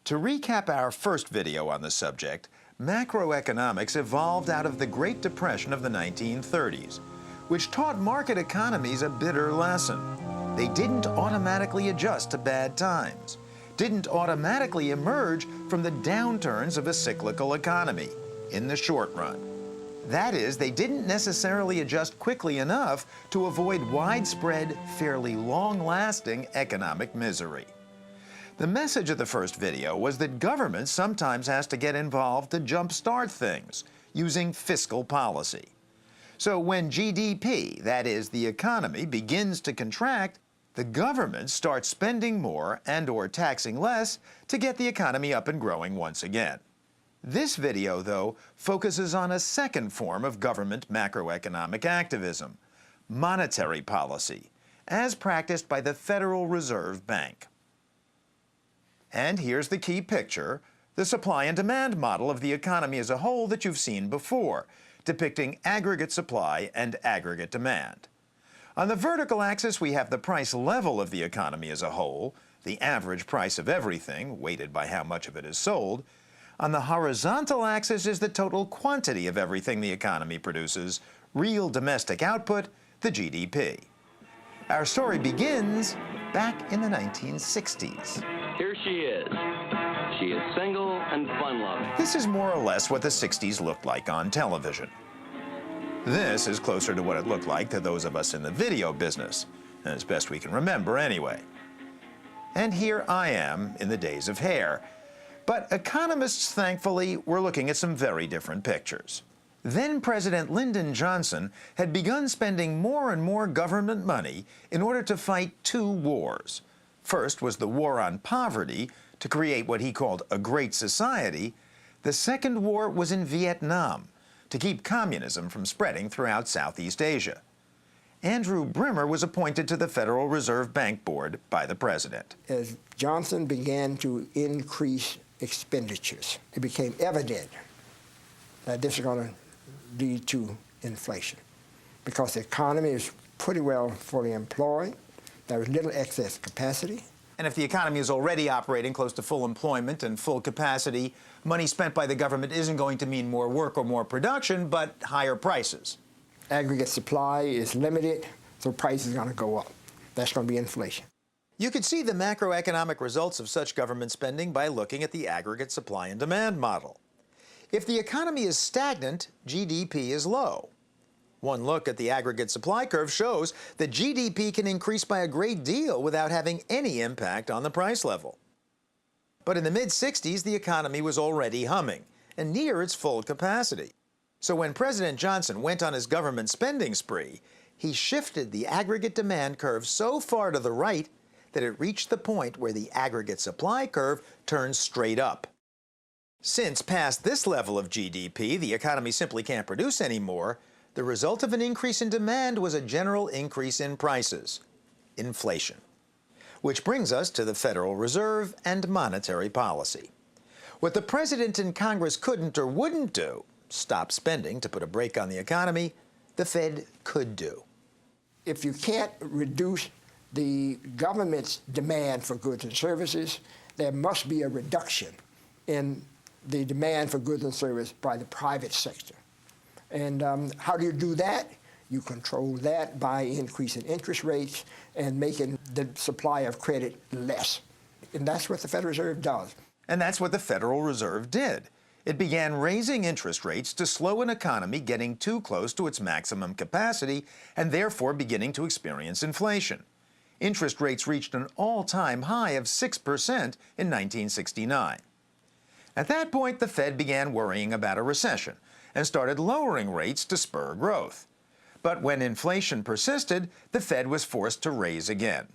To recap our first video on the subject, macroeconomics evolved out of the Great Depression of the 1930s, which taught market economies a bitter lesson. They didn't automatically adjust to bad times, didn't automatically emerge from the downturns of a cyclical economy in the short run. That is, they didn't necessarily adjust quickly enough to avoid widespread, fairly long-lasting economic misery. The message of the first video was that government sometimes has to get involved to jumpstart things using fiscal policy. So when GDP, that is, the economy, begins to contract, the government starts spending more and/or taxing less to get the economy up and growing once again. This video, though, focuses on a second form of government macroeconomic activism, monetary policy, as practiced by the Federal Reserve Bank. And here's the key picture, the supply and demand model of the economy as a whole that you've seen before, depicting aggregate supply and aggregate demand. On the vertical axis, we have the price level of the economy as a whole, the average price of everything, weighted by how much of it is sold. On the horizontal axis is the total quantity of everything the economy produces, real domestic output, the GDP. Our story begins back in the 1960s. Here she is. She is single and fun-loving. This is more or less what the 60s looked like on television. This is closer to what it looked like to those of us in the video business, as best we can remember anyway. And here I am in the days of hair. But economists, thankfully, were looking at some very different pictures. Then President Lyndon Johnson had begun spending more and more government money in order to fight two wars. First was the war on poverty, to create what he called a great society. The second war was in Vietnam, to keep communism from spreading throughout Southeast Asia. Andrew Brimmer was appointed to the Federal Reserve Bank Board by the president. As Johnson began to increase expenditures, it became evident that this is going to lead to inflation because the economy is pretty well fully employed. There is little excess capacity. And if the economy is already operating close to full employment and full capacity, money spent by the government isn't going to mean more work or more production, but higher prices. Aggregate supply is limited, so prices are going to go up. That's going to be inflation. You could see the macroeconomic results of such government spending by looking at the aggregate supply and demand model. If the economy is stagnant, GDP is low. One look at the aggregate supply curve shows that GDP can increase by a great deal without having any impact on the price level. But in the mid-60s, the economy was already humming and near its full capacity. So when President Johnson went on his government spending spree, he shifted the aggregate demand curve so far to the right that it reached the point where the aggregate supply curve turns straight up. Since past this level of GDP, the economy simply can't produce anymore, the result of an increase in demand was a general increase in prices, inflation. Which brings us to the Federal Reserve and monetary policy. What the President and Congress couldn't or wouldn't do, stop spending to put a brake on the economy, the Fed could do. If you can't reduce the government's demand for goods and services, there must be a reduction in the demand for goods and services by the private sector. And how do you do that? You control that by increasing interest rates and making the supply of credit less. And that's what the Federal Reserve does. And that's what the Federal Reserve did. It began raising interest rates to slow an economy getting too close to its maximum capacity and therefore beginning to experience inflation. Interest rates reached an all-time high of 6% in 1969. At that point, the Fed began worrying about a recession and started lowering rates to spur growth. But when inflation persisted, the Fed was forced to raise again.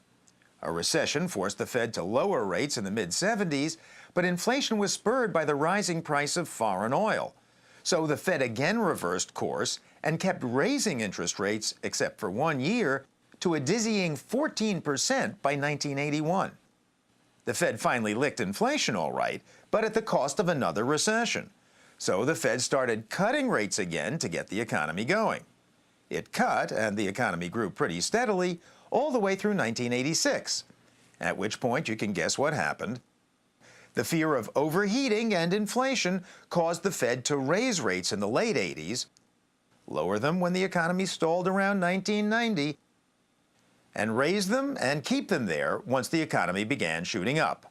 A recession forced the Fed to lower rates in the mid-70s, but inflation was spurred by the rising price of foreign oil. So the Fed again reversed course and kept raising interest rates, except for 1 year, to a dizzying 14% by 1981. The Fed finally licked inflation all right, but at the cost of another recession. So the Fed started cutting rates again to get the economy going. It cut, and the economy grew pretty steadily, all the way through 1986, at which point you can guess what happened. The fear of overheating and inflation caused the Fed to raise rates in the late 80s, lower them when the economy stalled around 1990, and raise them and keep them there once the economy began shooting up.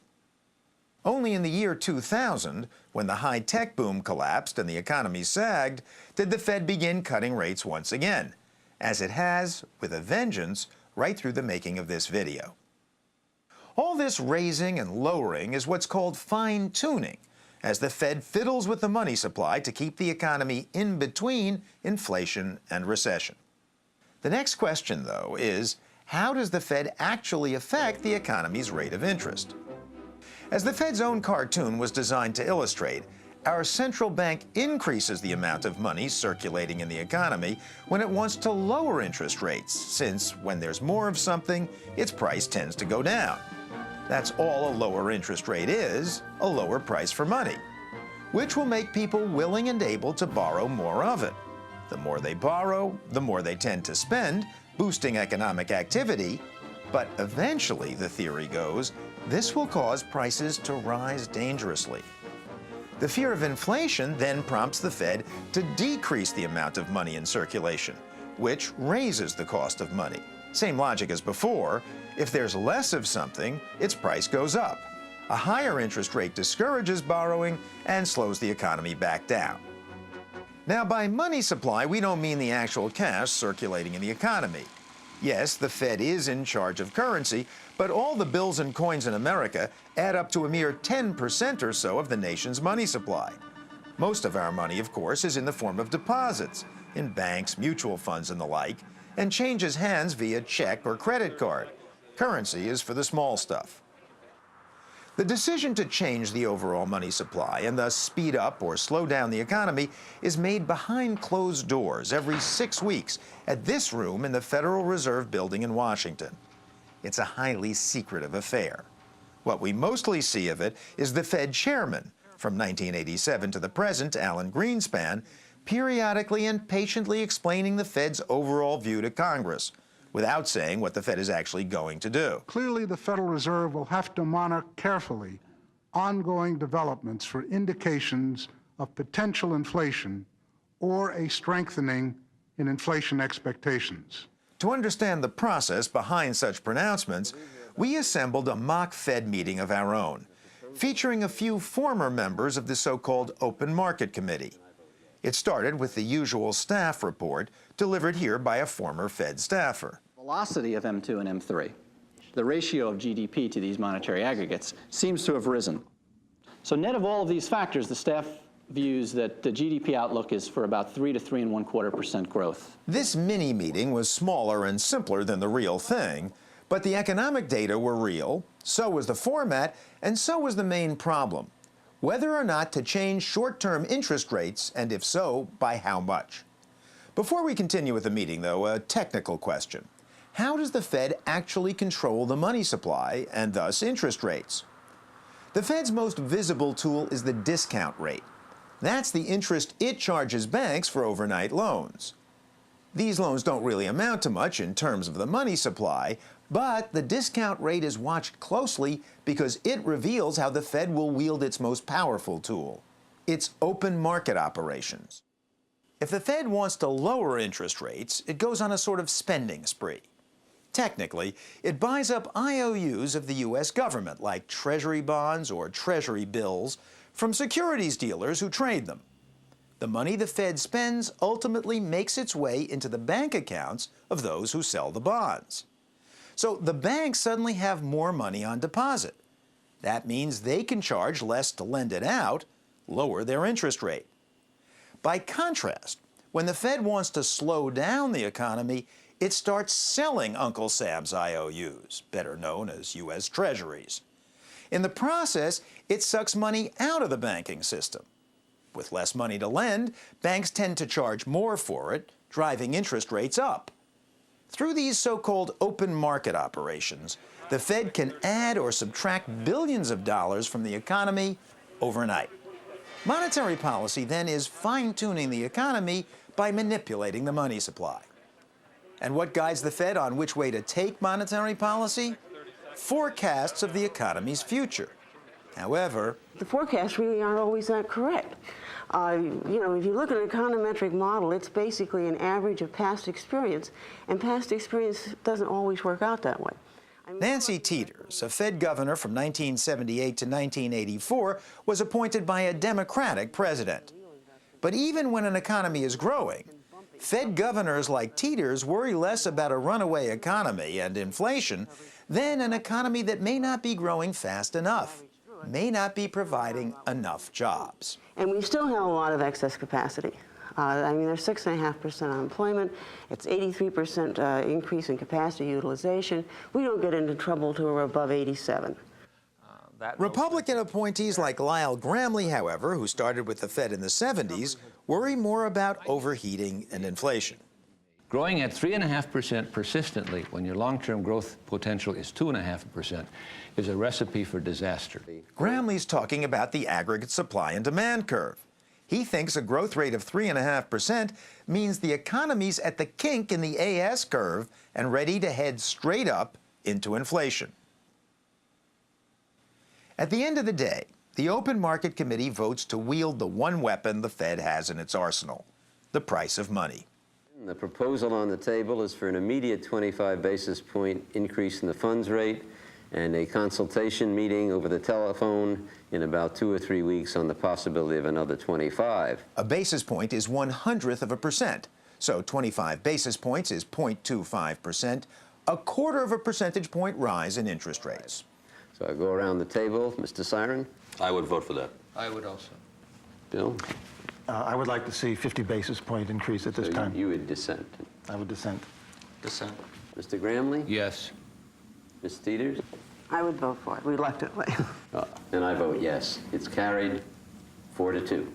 Only in the year 2000, when the high-tech boom collapsed and the economy sagged, did the Fed begin cutting rates once again, as it has, with a vengeance, right through the making of this video. All this raising and lowering is what's called fine-tuning, as the Fed fiddles with the money supply to keep the economy in between inflation and recession. The next question, though, is how does the Fed actually affect the economy's rate of interest? As the Fed's own cartoon was designed to illustrate, our central bank increases the amount of money circulating in the economy when it wants to lower interest rates, since when there's more of something, its price tends to go down. That's all a lower interest rate is, a lower price for money, which will make people willing and able to borrow more of it. The more they borrow, the more they tend to spend, boosting economic activity, but eventually, the theory goes, this will cause prices to rise dangerously. The fear of inflation then prompts the Fed to decrease the amount of money in circulation, which raises the cost of money. Same logic as before. If there's less of something, its price goes up. A higher interest rate discourages borrowing and slows the economy back down. Now, by money supply, we don't mean the actual cash circulating in the economy. Yes, the Fed is in charge of currency, but all the bills and coins in America add up to a mere 10% or so of the nation's money supply. Most of our money, of course, is in the form of deposits, in banks, mutual funds, and the like, and changes hands via check or credit card. Currency is for the small stuff. The decision to change the overall money supply and thus speed up or slow down the economy is made behind closed doors every 6 weeks at this room in the Federal Reserve Building in Washington. It's a highly secretive affair. What we mostly see of it is the Fed chairman, from 1987 to the present, Alan Greenspan, periodically and patiently explaining the Fed's overall view to Congress, without saying what the Fed is actually going to do. Clearly, the Federal Reserve will have to monitor carefully ongoing developments for indications of potential inflation or a strengthening in inflation expectations. To understand the process behind such pronouncements, we assembled a mock Fed meeting of our own, featuring a few former members of the so-called Open Market Committee. It started with the usual staff report delivered here by a former Fed staffer. Velocity of M2 and M3, the ratio of GDP to these monetary aggregates, seems to have risen. So net of all of these factors, the staff views that the GDP outlook is for about 3 to 3.25% growth. This mini-meeting was smaller and simpler than the real thing, but the economic data were real, so was the format, and so was the main problem: whether or not to change short-term interest rates, and if so, by how much. Before we continue with the meeting, though, a technical question. How does the Fed actually control the money supply and thus interest rates? The Fed's most visible tool is the discount rate. That's the interest it charges banks for overnight loans. These loans don't really amount to much in terms of the money supply, but the discount rate is watched closely because it reveals how the Fed will wield its most powerful tool, its open market operations. If the Fed wants to lower interest rates, it goes on a sort of spending spree. Technically, it buys up IOUs of the U.S. government, like Treasury bonds or Treasury bills, from securities dealers who trade them. The money the Fed spends ultimately makes its way into the bank accounts of those who sell the bonds. So the banks suddenly have more money on deposit. That means they can charge less to lend it out, lower their interest rate. By contrast, when the Fed wants to slow down the economy, it starts selling Uncle Sam's IOUs, better known as U.S. Treasuries. In the process, it sucks money out of the banking system. With less money to lend, banks tend to charge more for it, driving interest rates up. Through these so-called open market operations, the Fed can add or subtract billions of dollars from the economy overnight. Monetary policy then is fine-tuning the economy by manipulating the money supply. And what guides the Fed on which way to take monetary policy? Forecasts of the economy's future. However, the forecasts really aren't always that correct. You know, if you look at an econometric model, it's basically an average of past experience, and past experience doesn't always work out that way. Nancy Teeters, a Fed governor from 1978 to 1984, was appointed by a Democratic president. But even when an economy is growing, Fed governors like Teeters worry less about a runaway economy and inflation than an economy that may not be growing fast enough, may not be providing enough jobs. And we still have a lot of excess capacity. I mean, there's 6.5% unemployment. It's 83% increase in capacity utilization. We don't get into trouble till we're above 87. Republican appointees like Lyle Gramley, however, who started with the Fed in the 70s, worry more about overheating and inflation. Growing at 3.5% persistently when your long-term growth potential is 2.5% is a recipe for disaster. Gramley's talking about the aggregate supply and demand curve. He thinks a growth rate of 3.5% means the economy's at the kink in the AS curve and ready to head straight up into inflation. At the end of the day, the Open Market Committee votes to wield the one weapon the Fed has in its arsenal, the price of money. The proposal on the table is for an immediate 25 basis point increase in the funds rate and a consultation meeting over the telephone in about 2 or 3 weeks on the possibility of another 25. A basis point is 1/100%, so 25 basis points is 0.25%, a quarter of a percentage point rise in interest rates. So I go around the table. Mr. Siren? I would vote for that. I would also. Bill? I would like to see 50 basis point increase at this time. You would dissent. I would dissent. Dissent. Mr. Gramley? Yes. Ms. Teeters? I would vote for it, reluctantly. And I vote yes. It's carried 4-2.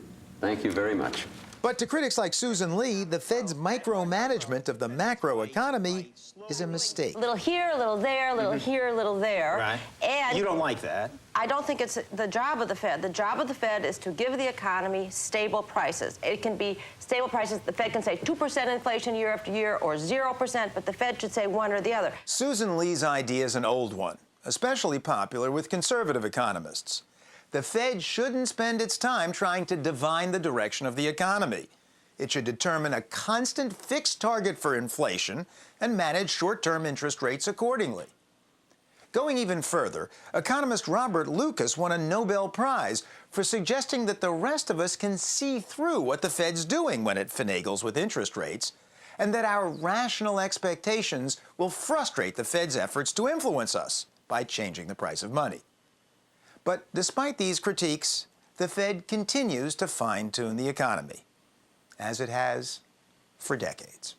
Thank you very much. But to critics like Susan Lee, the Fed's micromanagement of the macro economy is a mistake. A little here, a little there, a little here, a little there. Right. And You don't like that. I don't think it's the job of the Fed. The job of the Fed is to give the economy stable prices. It can be stable prices. The Fed can say 2% inflation year after year or 0%, but the Fed should say one or the other. Susan Lee's idea is an old one, especially popular with conservative economists. The Fed shouldn't spend its time trying to divine the direction of the economy. It should determine a constant fixed target for inflation and manage short-term interest rates accordingly. Going even further, economist Robert Lucas won a Nobel Prize for suggesting that the rest of us can see through what the Fed's doing when it finagles with interest rates, and that our rational expectations will frustrate the Fed's efforts to influence us by changing the price of money. But despite these critiques, the Fed continues to fine-tune the economy, as it has for decades.